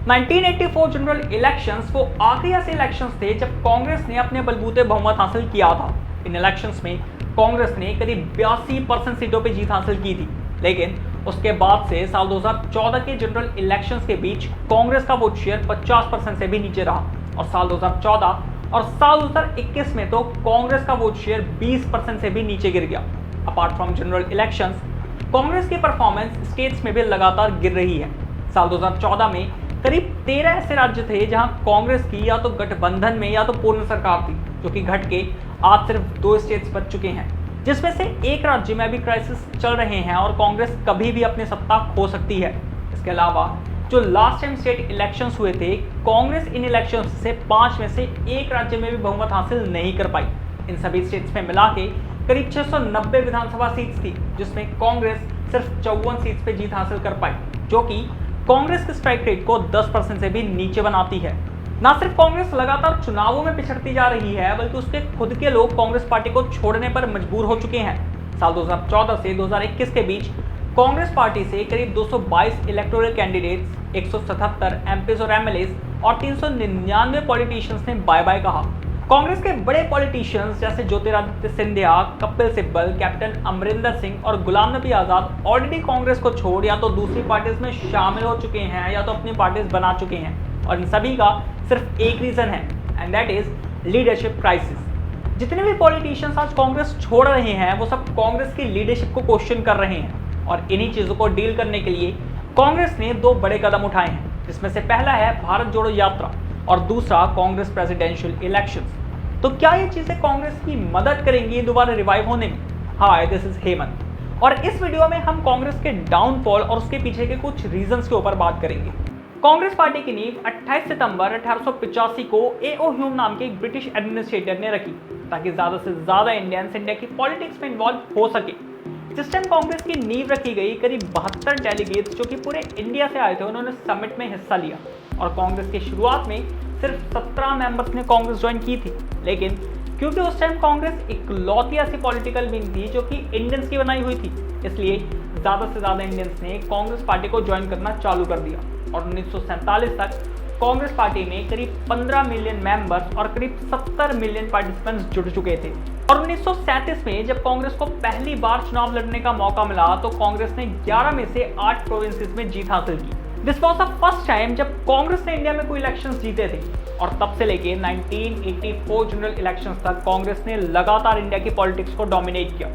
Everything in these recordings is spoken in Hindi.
1984 जनरल इलेक्शंस वो आखिरी ऐसे इलेक्शंस थे जब कांग्रेस ने अपने बलबूते बहुमत हासिल किया था। इन इलेक्शंस में कांग्रेस ने करीब 82% सीटों पर जीत हासिल की थी, लेकिन उसके बाद से साल 2014 के जनरल इलेक्शंस के बीच कांग्रेस का वोट शेयर 50% से भी नीचे रहा और साल 2014 और साल 2021 में तो कांग्रेस का वोट शेयर 20% से भी नीचे गिर गया। Apart from general elections, Congress की परफॉर्मेंस स्टेट्स में भी लगातार गिर रही है। साल 2014 में करीब 13 ऐसे राज्य थे जहां कांग्रेस की या तो गठबंधन में या तो पूर्ण सरकार थी, जो कि घट के आज सिर्फ 2 स्टेट्स बच चुके हैं, जिसमें से एक राज्य में अभी क्राइसिस चल रहे हैं और कांग्रेस कभी भी अपनी सत्ता खो सकती है। इसके अलावा जो लास्ट टाइम स्टेट इलेक्शंस हुए थे, कांग्रेस इन इलेक्शंस से 5 में से एक राज्य में भी बहुमत हासिल नहीं कर पाई। इन सभी स्टेट्स में मिला के करीब 690 विधानसभा सीट्स थी, जिसमें कांग्रेस सिर्फ 54 सीट्स पे जीत हासिल कर पाई, जो कि कांग्रेस के स्ट्राइक रेट को 10% से भी नीचे बनाती है। न सिर्फ कांग्रेस लगातार चुनावों में पिछड़ती जा रही है, बल्कि उसके खुद के लोग कांग्रेस पार्टी को छोड़ने पर मजबूर हो चुके हैं। साल 2014 से 2021 के बीच कांग्रेस पार्टी से करीब 222 इलेक्टोरल कैंडिडेट्स, 177 एमपीज और एमएलएस और 399 पॉलिटिशियंस ने बाय बाय कहा। कांग्रेस के बड़े पॉलिटिशियंस जैसे ज्योतिरादित्य सिंधिया, कपिल सिब्बल, कैप्टन अमरिंदर सिंह और गुलाम नबी आजाद ऑलरेडी कांग्रेस को छोड़ या तो दूसरी पार्टीज में शामिल हो चुके हैं या तो अपनी पार्टीज बना चुके हैं, और इन सभी का सिर्फ एक रीजन है, and that is leadership crisis. जितने भी पॉलिटिशियंस आज कांग्रेस छोड़ रहे हैं वो सब कांग्रेस की लीडरशिप को क्वेश्चन कर रहे हैं, और इन्हीं चीजों को डील करने के लिए कांग्रेस ने 2 बड़े कदम उठाए हैं, जिसमें से पहला है भारत जोड़ो यात्रा और दूसरा कांग्रेस प्रेसिडेंशियल इलेक्शंस। तो क्या ये चीजें कांग्रेस की मदद करेंगी दोबारा रिवाइव होने में? हाय, दिस इज हेमंत और इस वीडियो में हम कांग्रेस के डाउनफॉल और उसके पीछे के कुछ रीजंस के ऊपर बात करेंगे। कांग्रेस पार्टी की नींव 28 सितंबर 1885 को ए.ओ. ह्यूम नाम के एक ब्रिटिश एडमिनिस्ट्रेटर ने रखी, ताकि ज्यादा से ज्यादा इंडियंस इंडिया की पॉलिटिक्स में इन्वॉल्व हो सके। जिस टाइम कांग्रेस की नींव रखी गई, करीब 72 डेलीगेट्स जो कि पूरे इंडिया से आए थे, उन्होंने समिट में हिस्सा लिया, और कांग्रेस की शुरुआत में सिर्फ 17 मेंबर्स ने कांग्रेस ज्वाइन की थी। लेकिन क्योंकि उस टाइम कांग्रेस इकलौती ऐसी पॉलिटिकल विंग थी जो कि इंडियंस की बनाई हुई थी, इसलिए ज्यादा से ज्यादा इंडियंस ने कांग्रेस पार्टी को ज्वाइन करना चालू कर दिया, और 1947 तक कांग्रेस पार्टी में करीब 15 मिलियन मेंबर्स और करीब 70 मिलियन पार्टिसिपेंट्स जुड़ चुके थे। और 1937 में जब कांग्रेस को पहली बार चुनाव लड़ने का मौका मिला, तो कांग्रेस ने 11 में से 8 प्रोविंसेस में जीत हासिल की। This was the first time जब कांग्रेस ने इंडिया में कोई इलेक्शंस जीते थे, और तब से लेके 1984 जनरल इलेक्शंस तक कांग्रेस ने लगातार इंडिया की पॉलिटिक्स को डोमिनेट किया।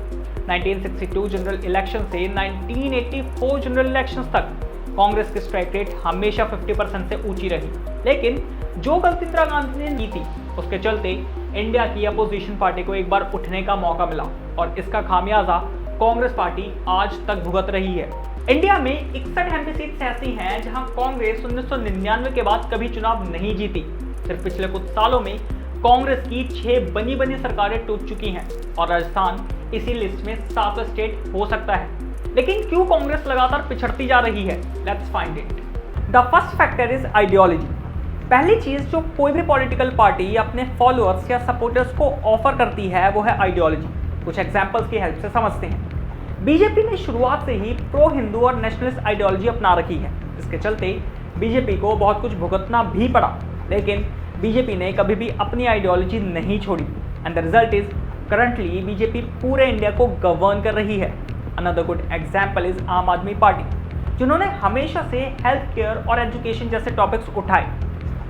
1962 जनरल इलेक्शन से 1984 जनरल इलेक्शंस तक कांग्रेस की स्ट्राइक रेट हमेशा 50% से ऊंची रही। लेकिन जो गलती इंदिरा गांधी ने की थी, उसके चलते इंडिया की अपोजिशन पार्टी को एक बार उठने का मौका मिला, और इसका खामियाजा कांग्रेस पार्टी आज तक भुगत रही है। इंडिया में 61 एमपी सीट्स ऐसी हैं जहां कांग्रेस 1999 के बाद कभी चुनाव नहीं जीती। सिर्फ पिछले कुछ सालों में कांग्रेस की 6 बनी बनी सरकारें टूट चुकी हैं, और राजस्थान इसी लिस्ट में 7वां स्टेट हो सकता है। लेकिन क्यों कांग्रेस लगातार पिछड़ती जा रही है? Let's find it. The first factor is ideology. पहली चीज जो कोई भी पॉलिटिकल पार्टी अपने फॉलोअर्स या सपोर्टर्स को ऑफर करती है वो है आइडियोलॉजी। कुछ एग्जांपल्स की हेल्प से समझते हैं। बीजेपी ने शुरुआत से ही प्रो हिंदू और नेशनलिस्ट आइडियोलॉजी अपना रखी है। इसके चलते बीजेपी को बहुत कुछ भुगतना भी पड़ा, लेकिन बीजेपी ने कभी भी अपनी आइडियोलॉजी नहीं छोड़ी, and the result is currently BJP पूरे इंडिया को गवर्न कर रही है। अनदर गुड एग्जाम्पल इज आम आदमी पार्टी, जिन्होंने हमेशा से हेल्थ केयर और एजुकेशन जैसे टॉपिक्स उठाए।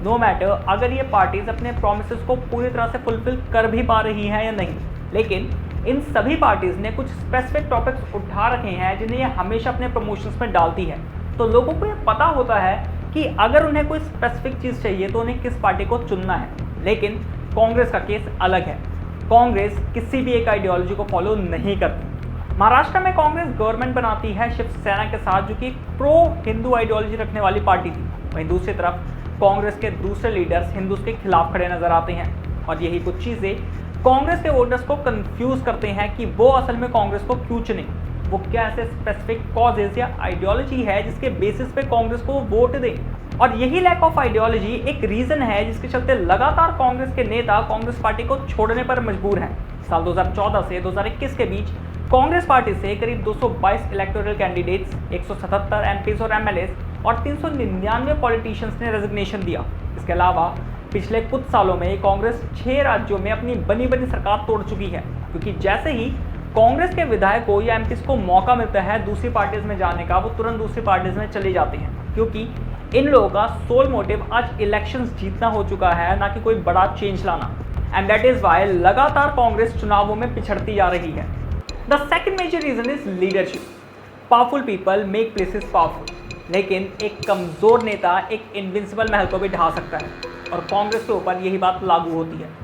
नो मैटर अगर ये पार्टीज अपने प्रोमिसेस को पूरी तरह से फुलफिल कर भी पा रही हैं या नहीं, लेकिन इन सभी पार्टीज ने कुछ स्पेसिफिक टॉपिक्स उठा रखे हैं जिन्हें ये हमेशा अपने प्रमोशंस में डालती है। तो लोगों को ये पता होता है कि अगर उन्हें कोई स्पेसिफिक चीज़ चाहिए तो उन्हें किस पार्टी को चुनना है। लेकिन कांग्रेस का केस अलग है। कांग्रेस किसी भी एक आइडियोलॉजी को फॉलो नहीं करती। महाराष्ट्र में कांग्रेस गवर्नमेंट बनाती है शिवसेना के साथ, जो कि प्रो हिंदू आइडियोलॉजी रखने वाली पार्टी थी। वहीं दूसरी तरफ कांग्रेस के दूसरे लीडर्स हिंदूज के खिलाफ खड़े नजर आते हैं, और यही कुछ चीज़ें कांग्रेस के वोटर्स को कंफ्यूज करते हैं कि वो असल में कांग्रेस को क्यों चुने। वो क्या ऐसे स्पेसिफिक कॉजेज या आइडियोलॉजी है जिसके बेसिस पे कांग्रेस को वोट दें, और यही लैक ऑफ आइडियोलॉजी एक रीजन है जिसके चलते लगातार कांग्रेस के नेता कांग्रेस पार्टी को छोड़ने पर मजबूर हैं। साल 2014 से 2021 के बीच कांग्रेस पार्टी से करीब 222 इलेक्टोरल कैंडिडेट्स, 177 एमपीज और एमएलएस और 399 पॉलिटिशियंस ने रेजिग्नेशन दिया। इसके अलावा पिछले कुछ सालों में कांग्रेस 6 राज्यों में अपनी बनी सरकार तोड़ चुकी है, क्योंकि जैसे ही कांग्रेस के विधायकों या एमपीज को मौका मिलता है दूसरी पार्टीज में जाने का, वो तुरंत दूसरी पार्टीज में चले जाते हैं, क्योंकि इन लोगों का सोल मोटिव आज इलेक्शंस जीतना हो चुका है, ना कि कोई बड़ा चेंज लाना। एंड दैट इज वाई लगातार कांग्रेस चुनावों में पिछड़ती जा रही है। The second major reason is leadership. Powerful people make places powerful, लेकिन एक कमजोर नेता एक इनविंसिबल महल को भी ढा सकता है, और कांग्रेस के ऊपर यही बात लागू होती है।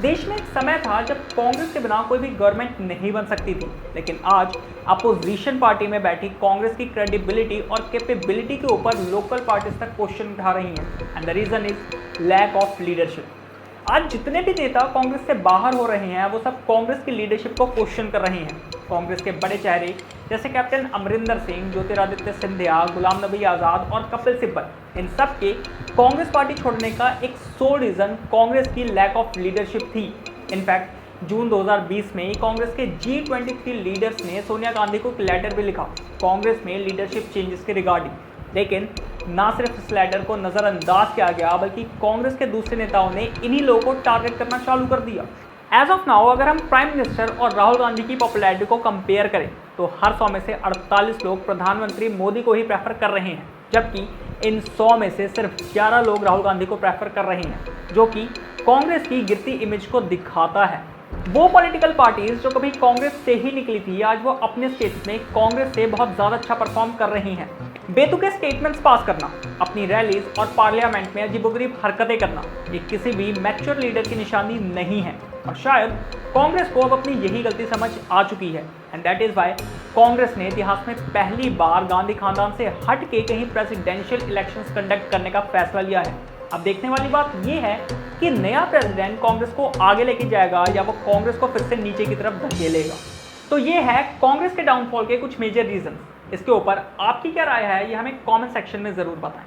देश में एक समय था जब कांग्रेस के बिना कोई भी गवर्नमेंट नहीं बन सकती थी, लेकिन आज अपोजिशन पार्टी में बैठी कांग्रेस की क्रेडिबिलिटी और कैपेबिलिटी के ऊपर लोकल पार्टीज तक क्वेश्चन उठा रही हैं। And the reason is lack of leadership. आज जितने भी नेता कांग्रेस से बाहर हो रहे हैं वो सब कांग्रेस की लीडरशिप को क्वेश्चन कर रहे हैं। कांग्रेस के बड़े चेहरे जैसे कैप्टन अमरिंदर सिंह, ज्योतिरादित्य सिंधिया, गुलाम नबी आज़ाद और कपिल सिब्बल, इन सब के कांग्रेस पार्टी छोड़ने का एक सोल रीज़न कांग्रेस की लैक ऑफ लीडरशिप थी। इनफैक्ट जून 2020 में कांग्रेस के G23 लीडर्स ने सोनिया गांधी को एक लेटर भी लिखा कांग्रेस में लीडरशिप चेंजेस के रिगार्डिंग, लेकिन ना सिर्फ इस लेटर को नज़रअंदाज किया गया बल्कि कांग्रेस के दूसरे नेताओं ने इन्हीं लोगों को टारगेट करना चालू कर दिया। एज ऑफ नाउ अगर हम प्राइम मिनिस्टर और राहुल गांधी की पॉपुलैरिटी को कंपेयर करें तो हर 100 में से 48 लोग प्रधानमंत्री मोदी को ही प्रेफर कर रहे हैं, जबकि इन 100 में से सिर्फ 11 लोग राहुल गांधी को प्रेफर कर रहे हैं, जो कि कांग्रेस की गिरती इमेज को दिखाता है। वो पॉलिटिकल पार्टीज जो कभी कांग्रेस से ही निकली थी आज वो अपने स्टेट्स में कांग्रेस से बहुत ज़्यादा अच्छा परफॉर्म कर रही हैं। बेतुके स्टेटमेंट्स पास करना, अपनी रैलीज और पार्लियामेंट में अजीबोगरीब हरकतें करना, ये किसी भी मैच्योर लीडर की निशानी नहीं है, और शायद कांग्रेस को अब अपनी यही गलती समझ आ चुकी है। And that is why Congress ने इतिहास में पहली बार गांधी खानदान से हट के कहीं प्रेसिडेंशियल इलेक्शंस कंडक्ट करने का फैसला लिया है। अब देखने वाली बात यह है कि नया प्रेसिडेंट कांग्रेस को आगे लेके जाएगा या वो कांग्रेस को फिर से नीचे की तरफ धकेलेगा। तो ये है कांग्रेस के डाउनफॉल के कुछ मेजर रीजन। इसके ऊपर आपकी क्या राय है ये हमें कमेंट सेक्शन में ज़रूर बताएं।